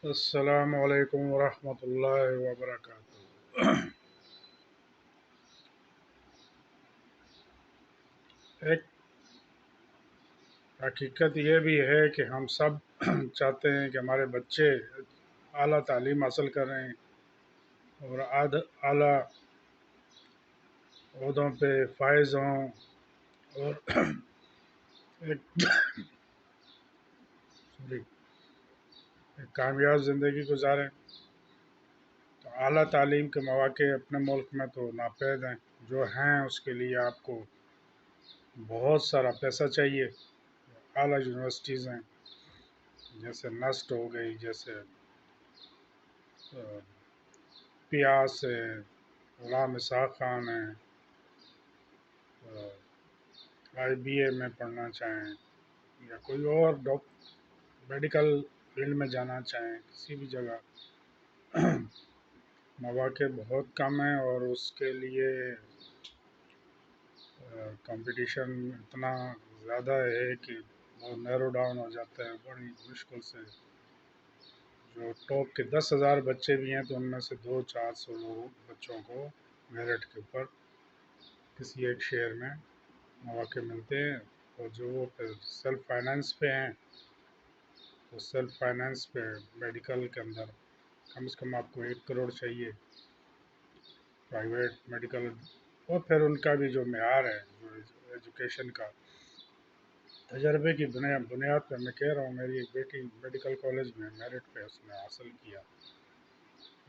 السلام علیکم ورحمۃ اللہ وبرکاتہ۔ ایک حقیقت یہ بھی ہے کہ ہم سب چاہتے ہیں کہ ہمارے بچے اعلیٰ تعلیم حاصل کریں اور اعلیٰ عہدوں پہ فائز ہوں اور ایک سوری ایک کامیاب زندگی گزاریں۔ تو اعلیٰ تعلیم کے مواقع اپنے ملک میں تو ناپید ہیں، جو ہیں اس کے لیے آپ کو بہت سارا پیسہ چاہیے۔ اعلیٰ یونیورسٹیز ہیں جیسے نسٹ ہو گئی، جیسے پیاس ہے، غلام اسحاق خان ہیں، IBA میں پڑھنا چاہیں یا کوئی اور میڈیکل فیلڈ میں جانا چاہیں، کسی بھی جگہ مواقع بہت کم ہیں اور اس کے لیے کمپٹیشن اتنا زیادہ ہے کہ وہ نیرو ڈاؤن ہو جاتا ہے بڑی مشکل سے۔ جو ٹاپ کے 10,000 بچے بھی ہیں تو ان میں سے 200-400 لوگ بچوں کو میرٹ کے اوپر کسی ایک شہر میں مواقع ملتے ہیں، اور جو وہ پھر سیلف فائنانس پہ ہیں تو سیلف فائنانس پہ میڈیکل کے اندر کم از کم آپ کو 1 کروڑ چاہیے پرائیویٹ میڈیکل، اور پھر ان کا بھی جو معیار ہے جو ایجوکیشن کا تجربے کی بنیاد پہ میں کہہ رہا ہوں، میری ایک بیٹی میڈیکل کالج میں میرٹ پہ اس نے حاصل کیا،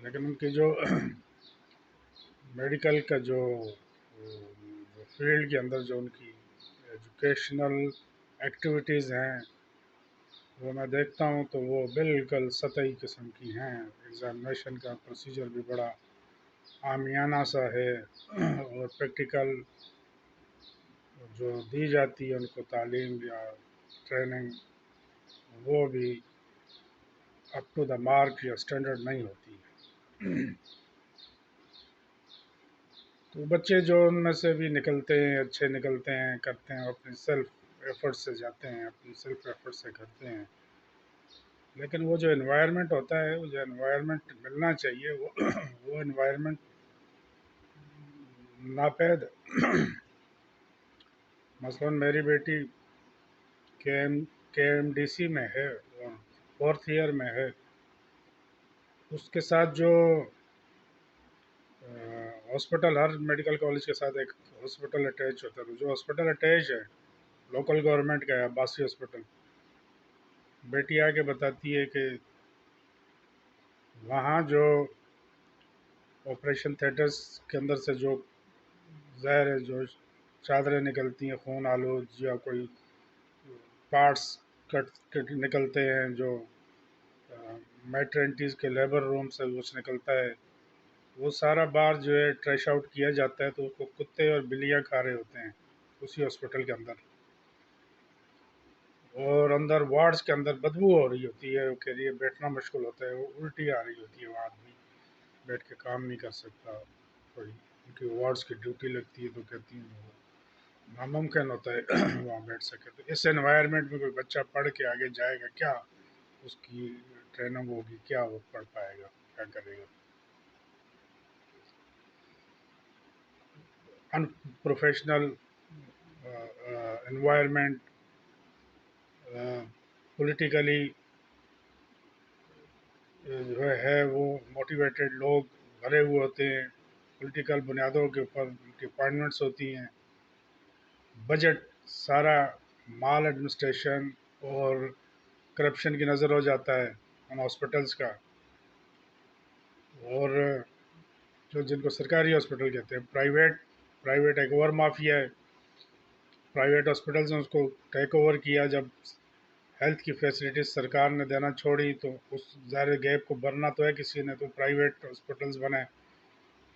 لیکن ان کی جو میڈیکل کا جو فیلڈ کے اندر جو ان کی ایجوکیشنل ایکٹیویٹیز ہیں وہ میں دیکھتا ہوں تو وہ بالکل سطحی قسم کی ہیں۔ ایگزامینیشن کا پروسیجر بھی بڑا عامیانہ سا ہے، اور پریکٹیکل جو دی جاتی ہے ان کو تعلیم یا ٹریننگ وہ بھی اپ ٹو دا مارک یا اسٹینڈرڈ نہیں ہوتی ہے۔ تو بچے جو ان میں سے بھی نکلتے ہیں، اچھے نکلتے ہیں، کرتے ہیں، اپنی سیلف ایفرٹ سے جاتے ہیں، اپنی سیلف ایفرٹ سے کرتے ہیں، لیکن وہ جو انوائرمنٹ ہوتا ہے، وہ جو انوائرمنٹ ملنا چاہیے وہ انوائرمنٹ ناپید ہے۔ مثلاً میری بیٹی KMDC میں ہے اور 4th ایئر میں ہے، اس کے ساتھ جو ہاسپٹل، ہر میڈیکل کالج کے ساتھ ایک ہاسپٹل اٹیچ ہوتا ہے، تو جو ہاسپٹل اٹیچ ہے لوکل گورنمنٹ کا ہے، عباسی ہاسپٹل، بیٹی آ کے بتاتی ہے کہ وہاں جو آپریشن تھیٹرز کے اندر سے جو ظاہر ہے جو چادریں نکلتی ہیں خون آلود، یا کوئی پارٹس کٹ نکلتے ہیں، جو میٹرنٹیز کے لیبر روم سے کچھ نکلتا ہے، وہ سارا بار جو ہے ٹریش آؤٹ کیا جاتا ہے، تو اس کو کتے اور بلیاں کھا رہے ہوتے ہیں اسی ہاسپٹل کے اندر، اور اندر وارڈز کے اندر بدبو ہو رہی ہوتی ہے، کے لیے بیٹھنا مشکل ہوتا ہے، وہ الٹی آ رہی ہوتی ہے، وہ آدمی بیٹھ کے کام نہیں کر سکتا، کوئی ان کی وارڈز کی ڈیوٹی لگتی ہے تو کہتی ہیں وہ ناممکن ہوتا ہے وہاں بیٹھ سکے۔ تو اس انوائرمنٹ میں کوئی بچہ پڑھ کے آگے جائے گا کیا، اس کی ٹریننگ ہوگی کیا، وہ پڑھ پائے گا، کیا کرے گا؟ ان پروفیشنل انوائرمنٹ، پولیٹیکلی جو ہے وہ موٹیویٹیڈ لوگ بھرے ہوئے ہوتے ہیں، پولیٹیکل بنیادوں کے اوپر ان کی اپائنٹمنٹس ہوتی ہیں، بجٹ سارا مال ایڈمنسٹریشن اور کرپشن کی نظر ہو جاتا ہے ان ہاسپٹلس کا، اور جو جن کو سرکاری ہاسپٹل کہتے ہیں، پرائیویٹ ایک اور مافیا ہے، پرائیویٹ ہاسپٹلس نے اس کو ٹیک اوور کیا، جب ہیلتھ کی فیسلٹیز سرکار نے دینا چھوڑی تو اس ظاہر گیپ کو بھرنا تو ہے کسی نے، تو پرائیویٹ ہاسپٹلس بنے،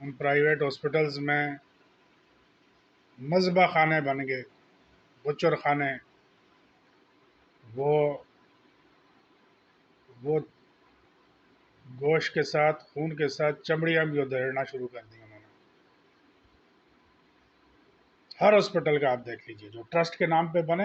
ان پرائیویٹ ہاسپٹلس میں مذبح خانے بن گئے، بچر خانے، وہ گوشت کے ساتھ، خون کے ساتھ چمڑیاں بھی ادھیڑنا شروع کر دی انہوں نے۔ ہر ہاسپٹل کا آپ دیکھ لیجئے جو ٹرسٹ کے نام پہ بنے،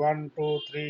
1 2 3,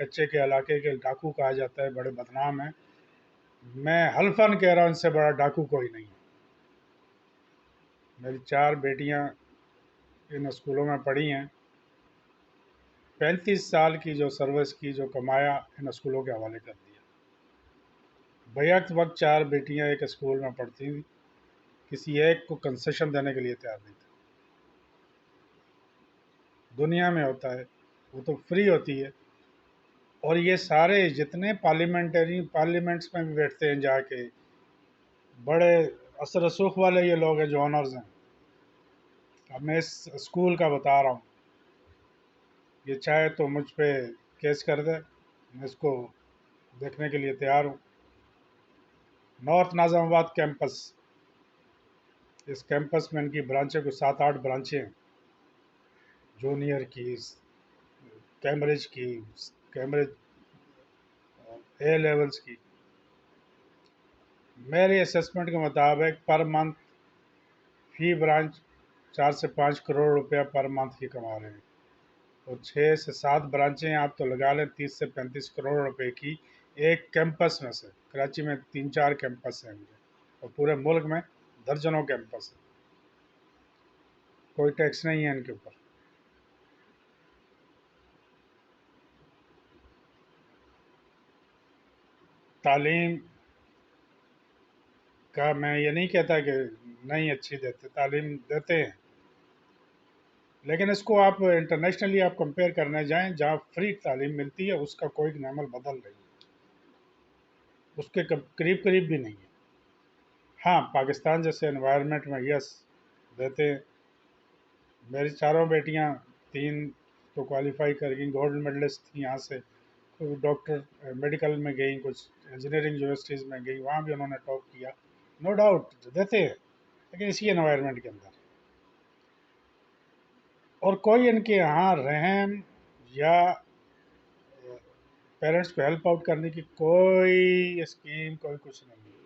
کچے کے علاقے کے ڈاکو کہا جاتا ہے، بڑے بدنام ہیں. میں حلفاً کہہ رہا ہوں ان سے بڑا ڈاکو کوئی نہیں ہے. میری 4 بیٹیاں ان اسکولوں میں پڑھی ہیں. 35 سال کی جو سروس کی، جو کمایا، ان اسکولوں کے حوالے کر دیا. بیک وقت 4 بیٹیاں ایک اسکول میں پڑھتی تھیں، کسی ایک کو کنسیشن دینے کے لیے تیار نہیں تھا. دنیا میں ہوتا ہے، وہ تو فری ہوتی ہے. اور یہ سارے جتنے پارلیمنٹس میں بھی بیٹھتے ہیں جا کے، بڑے اثر رسوخ والے یہ لوگ ہیں جو آنرز ہیں. اب میں اس اسکول کا بتا رہا ہوں، یہ چاہے تو مجھ پہ کیس کر دے، میں اس کو دیکھنے کے لیے تیار ہوں. نارتھ ناظم آباد کیمپس، اس کیمپس میں ان کی برانچیں کو 7-8 برانچیں ہیں، جونیئر کی، کیمبرج اے لیولز کی. میرے اسسمنٹ کے مطابق پر منتھ فی برانچ 4 سے 5 کروڑ روپیہ پر منتھ کی کما رہے ہیں. اور 6 سے 7 برانچیں آپ تو لگا لیں 30 سے 35 کروڑ روپے کی ایک کیمپس میں سے. کراچی میں 3-4 کیمپس ہیں مجھے، اور پورے ملک میں درجنوں کیمپس ہیں. کوئی ٹیکس نہیں ہے ان کے اوپر. تعلیم کا میں یہ نہیں کہتا کہ نہیں اچھی دیتے، تعلیم دیتے ہیں، لیکن اس کو آپ انٹرنیشنلی آپ کمپیئر کرنے جائیں، جہاں فری تعلیم ملتی ہے اس کا کوئی نعمل بدل نہیں ہے، اس کے قریب قریب بھی نہیں ہے. ہاں، پاکستان جیسے انوائرمنٹ میں یس دیتے ہیں. میری 4 بیٹیاں، 3 تو کوالیفائی کر گئیں، گولڈ میڈلسٹ تھیں یہاں سے. ڈاکٹر میڈیکل میں گئیں، کچھ انجینئرنگ یونیورسٹیز میں گئیں، وہاں بھی انہوں نے ٹاپ کیا. نو ڈاؤٹ دیتے ہیں، لیکن اسی انوائرمنٹ کے اندر. اور کوئی ان کے یہاں رحم یا پیرنٹس کو ہیلپ آؤٹ کرنے کی کوئی اسکیم، کوئی کچھ نہیں ہے.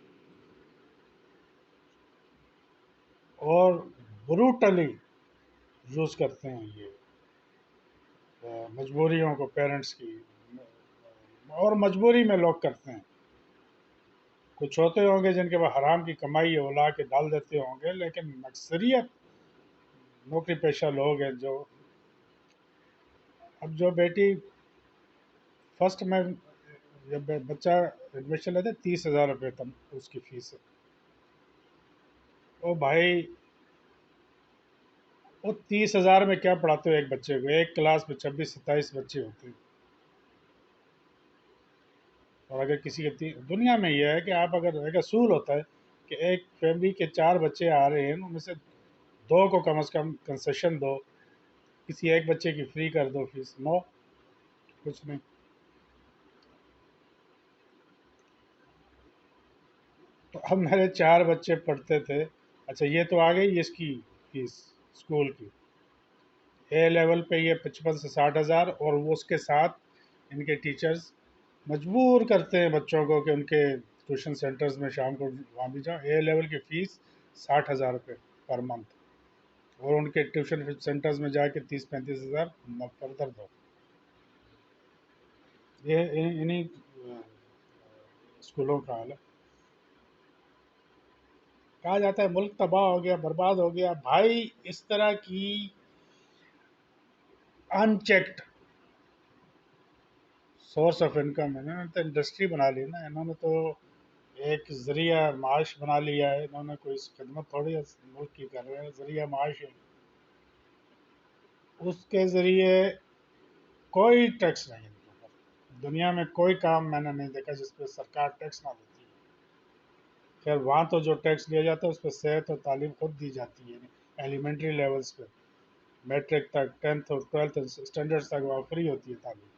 اور بروٹلی یوز کرتے ہیں یہ مجبوریوں کو پیرنٹس کی، اور مجبوری میں لوگ کرتے ہیں. کچھ ہوتے ہوں گے جن کے پاس حرام کی کمائی ہے، وہ لا کے ڈال دیتے ہوں گے، لیکن اکثریت نوکری پیشہ لوگ ہیں جو. اب جو بیٹی فرسٹ میں جب بچہ ایڈمیشن لیتے 30,000 روپے تک اس کی فیس ہے. او بھائی، وہ 30,000 میں کیا پڑھاتے ہو ایک بچے کو؟ ایک کلاس میں 26-27 بچے ہوتے ہیں. اور اگر کسی کے دنیا میں یہ ہے کہ آپ اگر ایک اصول ہوتا ہے کہ ایک فیملی کے 4 بچے آ رہے ہیں، ان میں سے 2 کو کم از کم کنسیشن دو، کسی ایک بچے کی فری کر دو فیس. نو، کچھ نہیں. تو اب میرے 4 بچے پڑھتے تھے. اچھا، یہ تو آ گئی اس کی فیس اسکول کی. اے لیول پہ یہ 55 سے 60 ہزار، اور وہ اس کے ساتھ ان کے ٹیچرز مجبور کرتے ہیں بچوں کو کہ ان کے ٹیوشن سینٹرز میں شام کو وہاں بھی جاؤ. اے لیول کی فیس 60,000 روپے پر منتھ، اور ان کے ٹیوشن سینٹرز میں جا کے 30-35 ہزار فردر دو. یہ انہیں اسکولوں کا حال ہے. کہا جاتا ہے ملک تباہ ہو گیا، برباد ہو گیا. بھائی، اس طرح کی ان چیکڈ سورس آف انکم، انہوں نے تو انڈسٹری بنا لی نا. انہوں نے تو ایک ذریعہ معاش بنا لیا ہے. انہوں نے کوئی خدمت تھوڑی ملک کی کر رہے ہیں، ذریعہ معاش ہے. اس کے ذریعے کوئی ٹیکس نہیں ان کے اوپر. دنیا میں کوئی کام میں نے نہیں دیکھا جس پہ سرکار ٹیکس نہ دیتی ہے. خیر، وہاں تو جو ٹیکس لیا جاتا ہے اس پہ صحت اور تعلیم خود دی جاتی ہے، ایلیمنٹری لیولز پہ، میٹرک تک، 10th اور 12th اسٹینڈرڈ تک وہاں فری ہوتی ہے تعلیم.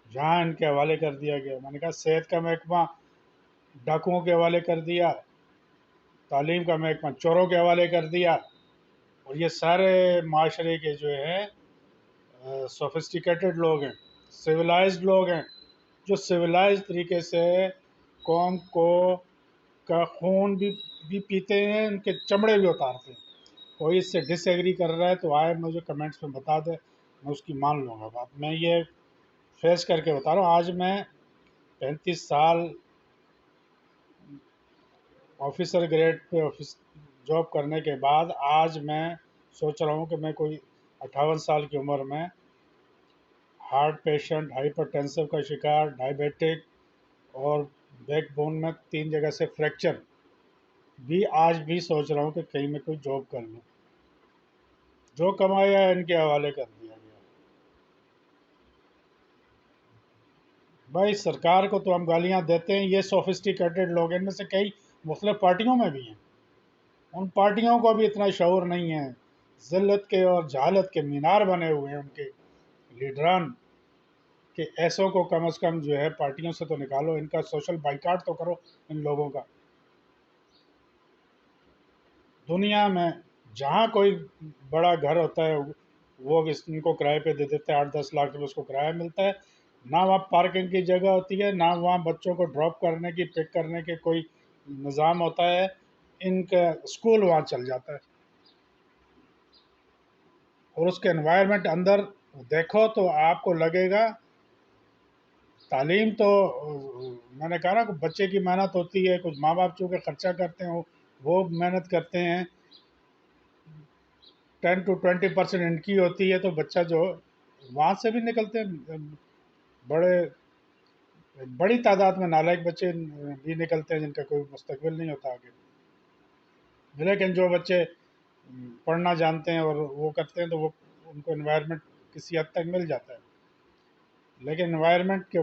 جہاں ان کے حوالے کر دیا گیا. میں نے کہا صحت کا محکمہ ڈاکوؤں کے حوالے کر دیا، تعلیم کا محکمہ چوروں کے حوالے کر دیا. اور یہ سارے معاشرے کے جو ہیں سوفسٹیکیٹڈ لوگ ہیں، سویلائزڈ لوگ ہیں، جو سویلائزڈ طریقے سے قوم کو کا خون بھی پیتے ہیں، ان کے چمڑے بھی اتارتے ہیں. کوئی اس سے ڈس ایگری کر رہا ہے تو آئے مجھے کمنٹس میں بتا دے، میں اس کی مان لوں گا بات. میں یہ فیس کر کے بتا رہا ہوں. آج میں 35 سال آفیسر گریڈ پہ جاب کرنے کے بعد آج میں سوچ رہا ہوں کہ میں کوئی 58 سال کی عمر میں ہارٹ پیشنٹ، ہائپر ٹینسو کا شکار، ڈائبیٹک اور بیک بون میں 3 جگہ سے فریکچر بھی آج بھی سوچ رہا ہوں کہ کہیں میں کوئی جاب کر لوں. جو کمایا ہے ان کے حوالے کر دیا گیا. بھائی سرکار کو تو ہم گالیاں دیتے ہیں، یہ سوفسٹیکیٹڈ لوگ ہیں، ان میں سے کئی مختلف پارٹیوں میں بھی ہیں. ان پارٹیوں کو بھی اتنا شعور نہیں ہے. ذلت کے اور جہالت کے مینار بنے ہوئے ہیں ان کے لیڈران، کہ ایسوں کو کم از کم جو ہے پارٹیوں سے تو نکالو، ان کا سوشل بائیکاٹ تو کرو ان لوگوں کا. دنیا میں جہاں کوئی بڑا گھر ہوتا ہے وہ ان کو کرائے پہ دے دیتے ہیں، 8-10 لاکھ روپے اس کو کرایہ ملتا ہے. نہ وہاں پارکنگ کی جگہ ہوتی ہے، نہ وہاں بچوں کو ڈراپ کرنے کی پک کرنے کے کوئی نظام ہوتا ہے. ان کا اسکول وہاں چل جاتا ہے. اور اس کے انوائرمنٹ اندر دیکھو تو آپ کو لگے گا تعلیم تو میں نے کہا نا کہ بچے کی محنت ہوتی ہے، کچھ ماں باپ چونکہ خرچہ کرتے ہیں وہ محنت کرتے ہیں، 10 to 20% ان کی ہوتی ہے، تو بچہ جو وہاں سے بھی نکلتے ہیں بڑے بڑی تعداد میں نالائق بچے بھی نکلتے ہیں جن کا کوئی مستقبل نہیں ہوتا آگے. لیکن جو بچے پڑھنا جانتے ہیں اور وہ کرتے ہیں تو وہ ان کو انوائرمنٹ کسی حد تک مل جاتا ہے. لیکن انوائرمنٹ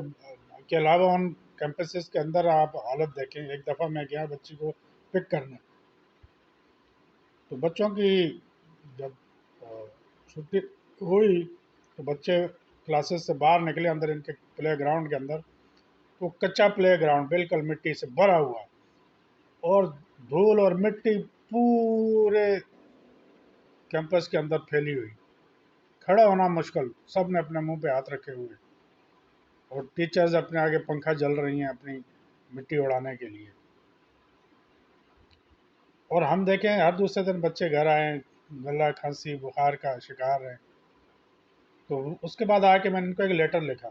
کے علاوہ ان کیمپسز کے اندر آپ حالت دیکھیں. ایک دفعہ میں گیا بچی کو پک کرنے، تو بچوں کی جب چھٹی ہوئی تو بچے کلاسز سے باہر نکلے، اندر ان کے پلے گراؤنڈ کے اندر وہ کچا پلے گراؤنڈ بالکل مٹی سے بھرا ہوا، اور دھول اور مٹی پورے کیمپس کے اندر پھیلی ہوئی. کھڑا ہونا مشکل، سب نے اپنے منہ پہ ہاتھ رکھے ہوئے، اور ٹیچرز اپنے آگے پنکھا جل رہی ہیں اپنی مٹی اڑانے کے لیے. اور ہم دیکھیں ہر دوسرے دن بچے گھر آئیں گلہ کھانسی بخار کا شکار ہیں. تو اس کے بعد آ کے میں نے ان کو ایک لیٹر لکھا.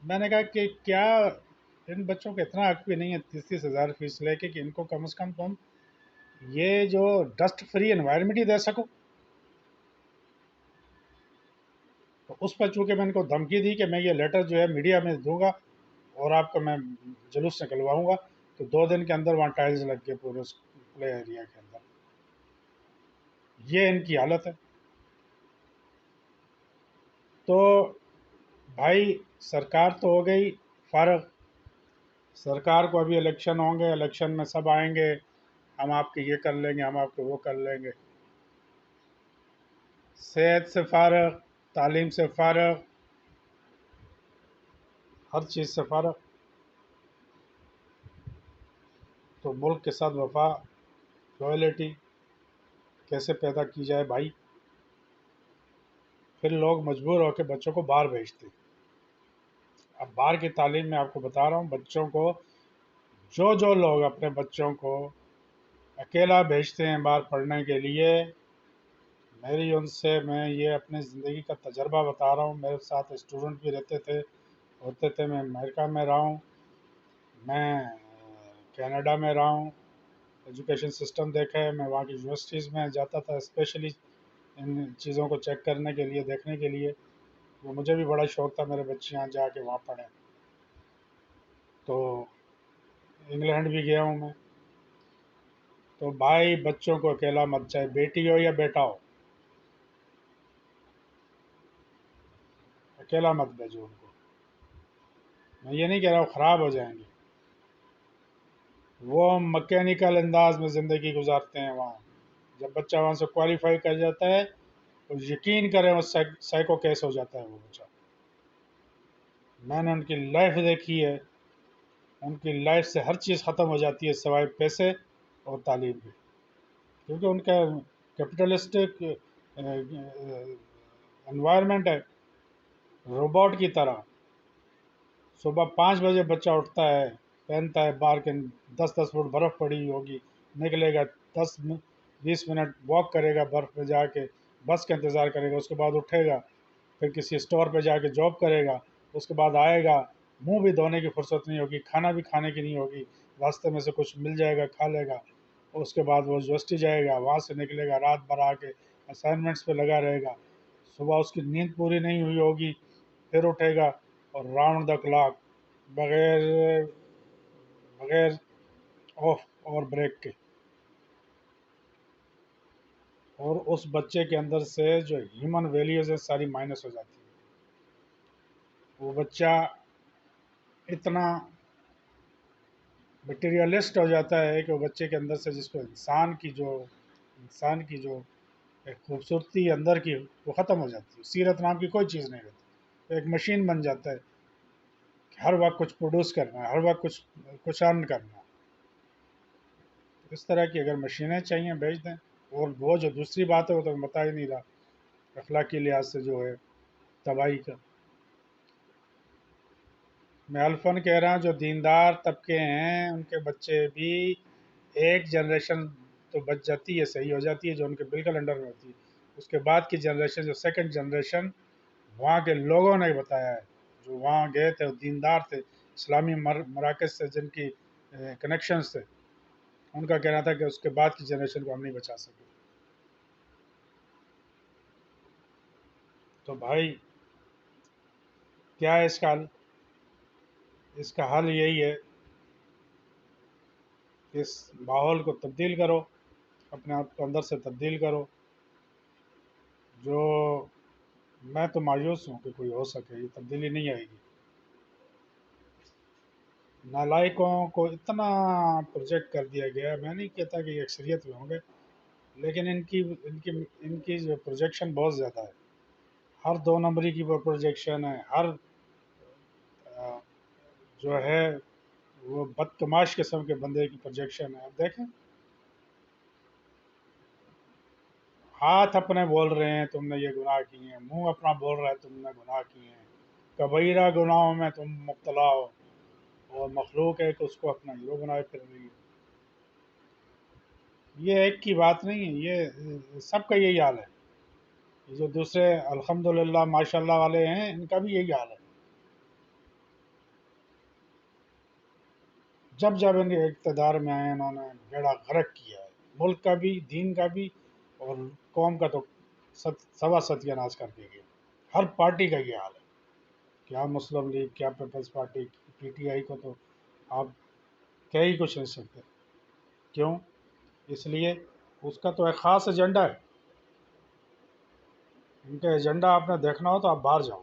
میں نے کہا کہ کیا ان بچوں کو اتنا حق بھی نہیں ہے 30,000 فیس لے کے کہ ان کو کم از کم تم یہ جو ڈسٹ فری انوائرمنٹ ہی دے سکو. تو اس پر چونکہ میں ان کو دھمکی دی کہ میں یہ لیٹر جو ہے میڈیا میں دوں گا اور آپ کو میں جلوس نکلواؤں گا، تو 2 دن کے اندر وہاں ٹائلز لگ گئے پورے پلے ایریا کے اندر. یہ ان کی حالت ہے. تو بھائی سرکار تو ہو گئی فارغ. سرکار کو ابھی الیکشن ہوں گے، الیکشن میں سب آئیں گے، ہم آپ کے یہ کر لیں گے، ہم آپ کو وہ کر لیں گے. صحت سے فارغ، تعلیم سے فارغ، ہر چیز سے فارغ. تو ملک کے ساتھ وفا، لوائلٹی کیسے پیدا کی جائے بھائی؟ پھر لوگ مجبور ہو کے بچوں کو باہر بھیجتے. اب باہر کی تعلیم میں آپ کو بتا رہا ہوں، بچوں کو جو لوگ اپنے بچوں کو اکیلا بھیجتے ہیں باہر پڑھنے کے لیے، میری ان سے میں یہ اپنی زندگی کا تجربہ بتا رہا ہوں. میرے ساتھ اسٹوڈنٹ بھی رہتے تھے، ہوتے تھے. میں امریکہ میں رہا ہوں، میں کینیڈا میں رہا ہوں، ایجوکیشن سسٹم دیکھا ہے. میں وہاں کی یونیورسٹیز میں جاتا تھا اسپیشلی ان چیزوں کو چیک کرنے کے لیے، دیکھنے کے لیے. وہ مجھے بھی بڑا شوق تھا میرے بچے یہاں جا کے وہاں پڑھیں. تو انگلینڈ بھی گیا ہوں میں. تو بھائی بچوں کو اکیلا مت، چاہے بیٹی ہو یا بیٹا ہو، اکیلا مت بھیجو ان کو. میں یہ نہیں کہہ رہا ہوں خراب ہو جائیں گے، وہ مکینیکل انداز میں زندگی گزارتے ہیں وہاں. جب بچہ وہاں سے کوالیفائی کر جاتا ہے تو یقین کریں وہ سائیکو کیس ہو جاتا ہے وہ بچہ. میں نے ان کی لائف دیکھی ہے، ان کی لائف سے ہر چیز ختم ہو جاتی ہے سوائے پیسے اور تعلیم کے. کیونکہ ان کا کیپٹلسٹک انوائرمنٹ ہے، روبوٹ کی طرح. صبح 5 بجے بچہ اٹھتا ہے، پہنتا ہے باہر کے 10-10 فٹ برف پڑی ہوگی، نکلے گا 10-20 منٹ واک کرے گا برف میں جا کے، بس کا انتظار کرے گا، اس کے بعد اٹھے گا پھر کسی اسٹور پہ جا کے جاب کرے گا، اس کے بعد آئے گا، منہ بھی دھونے کی فرصت نہیں ہوگی، کھانا بھی کھانے کی نہیں ہوگی، راستے میں سے کچھ مل جائے گا کھا لے گا، اور اس کے بعد وہ یونیورسٹی جائے گا، وہاں سے نکلے گا، رات بھر آ کے اسائنمنٹس پہ لگا رہے گا، صبح اس کی نیند پوری نہیں ہوئی ہوگی، پھر اٹھے گا اور راؤنڈ دا کلاک بغیر بغیر آف اور بریک کے، اور اس بچے کے اندر سے جو ہیومن ویلیوز ہے ساری مائنس ہو جاتی ہے. وہ بچہ اتنا مٹیریلسٹ ہو جاتا ہے کہ وہ بچے کے اندر سے جس کو انسان کی جو ایک خوبصورتی اندر کی وہ ختم ہو جاتی ہے، سیرت نام کی کوئی چیز نہیں رہتی، ایک مشین بن جاتا ہے کہ ہر وقت کچھ پروڈیوس کرنا ہے، ہر وقت کچھ ارن کرنا ہے. اس طرح کی اگر مشینیں چاہیے بھیج دیں. اور وہ جو دوسری بات ہے وہ تو میں بتا ہی نہیں رہا، اخلاقی لحاظ سے جو ہے تباہی کا. میں الفن کہہ رہا ہوں جو دیندار طبقے ہیں ان کے بچے بھی ایک جنریشن تو بچ جاتی ہے، صحیح ہو جاتی ہے جو ان کے بالکل انڈر میں ہوتی ہے. اس کے بعد کی جنریشن جو سیکنڈ جنریشن وہاں کے لوگوں نے بتایا ہے، جو وہاں گئے تھے وہ دیندار تھے، اسلامی مراکز سے جن کی کنیکشنز تھے، ان کا کہنا تھا کہ اس کے بعد کی جنریشن کو ہم نہیں بچا سکے. تو بھائی کیا ہے اس کا حل؟ اس کا حل یہی ہے کہ اس ماحول کو تبدیل کرو، اپنے آپ کو اندر سے تبدیل کرو. جو میں تو مایوس ہوں کہ کوئی ہو سکے، یہ تبدیلی نہیں آئے گی. نالائقوں کو اتنا پروجیکٹ کر دیا گیا، میں نہیں کہتا کہ یہ اکثریت میں ہوں گے، لیکن ان کی جو پروجیکشن بہت زیادہ ہے. ہر دو نمبری کی وہ پروجیکشن ہے، ہر جو ہے وہ بدتماش قسم کے بندے کی پروجیکشن ہے. اب دیکھیں، ہاتھ اپنے بول رہے ہیں تم نے یہ گناہ کیے ہیں، منہ اپنا بول رہا ہے تم نے گناہ کیے ہیں، کبیرہ گناہوں میں تم مبتلا ہو، اور مخلوق ہے کہ اس کو اپنا ہیرو بنائے پھر رہی ہے. یہ ایک کی بات نہیں ہے، یہ سب کا یہی حال ہے. یہ جو دوسرے الحمدللہ ماشاء اللہ والے ہیں ان کا بھی یہی حال ہے. جب جب ان کے اقتدار میں آئے انہوں نے بیڑا غرق کیا ہے، ملک کا بھی، دین کا بھی، اور قوم کا تو سوا ستیہ ناش کر کے گئے. ہر پارٹی کا یہ حال ہے، کیا مسلم لیگ، کیا پیپلز پارٹی، پی ٹی آئی کو تو آپ کہہ ہی کچھ نہیں سکتے. کیوں؟ اس لیے اس کا تو ایک خاص ایجنڈا ہے. ان کا ایجنڈا آپ نے دیکھنا ہو تو آپ باہر جاؤ،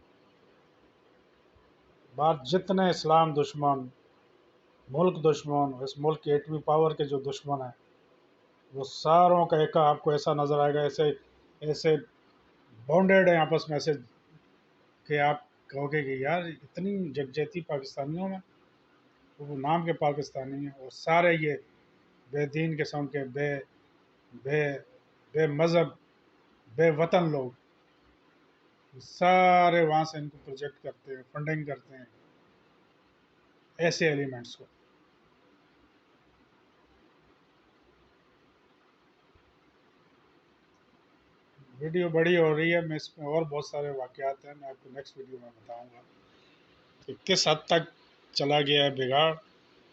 باہر جتنے اسلام دشمن، ملک دشمن، اس ملک کے ایٹمی پاور کے جو دشمن ہیں، وہ ساروں کا ایک آپ کو ایسا نظر آئے گا، ایسے ایسے بانڈیڈ ہیں آپس میں، ایسے کہ آپ کہو گے کہ یار اتنی یکجہتی پاکستانیوں میں، وہ نام کے پاکستانی ہیں اور سارے یہ بے دین قسم کے بے بے مذہب، بے وطن لوگ، سارے وہاں سے ان کو پروجیکٹ کرتے ہیں، فنڈنگ کرتے ہیں ایسے ایلیمنٹس کو. ویڈیو بڑی ہو رہی ہے، میں اس میں اور بہت سارے واقعات ہیں، میں آپ کو نیکسٹ ویڈیو میں بتاؤں گا کہ کس حد تک چلا گیا ہے بگاڑ،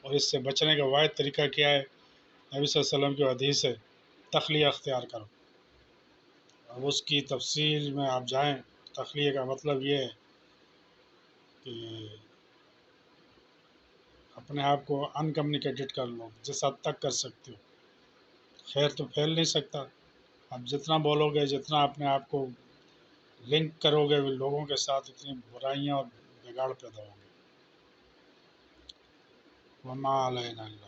اور اس سے بچنے کا واحد طریقہ کیا ہے. نبی صلی اللہ علیہ وسلم کی حدیث ہے تخلیہ اختیار کرو. اب اس کی تفصیل میں آپ جائیں، تخلیہ کا مطلب یہ ہے کہ اپنے آپ کو ان کمیونیکیٹڈ کر لو جس حد تک کر سکتے ہو. خیر تو پھیل نہیں سکتا، آپ جتنا بولو گے، جتنا اپنے آپ کو لنک کرو گے لوگوں کے ساتھ، اتنی برائیاں اور بگاڑ پیدا ہوں گے. وما علینا الا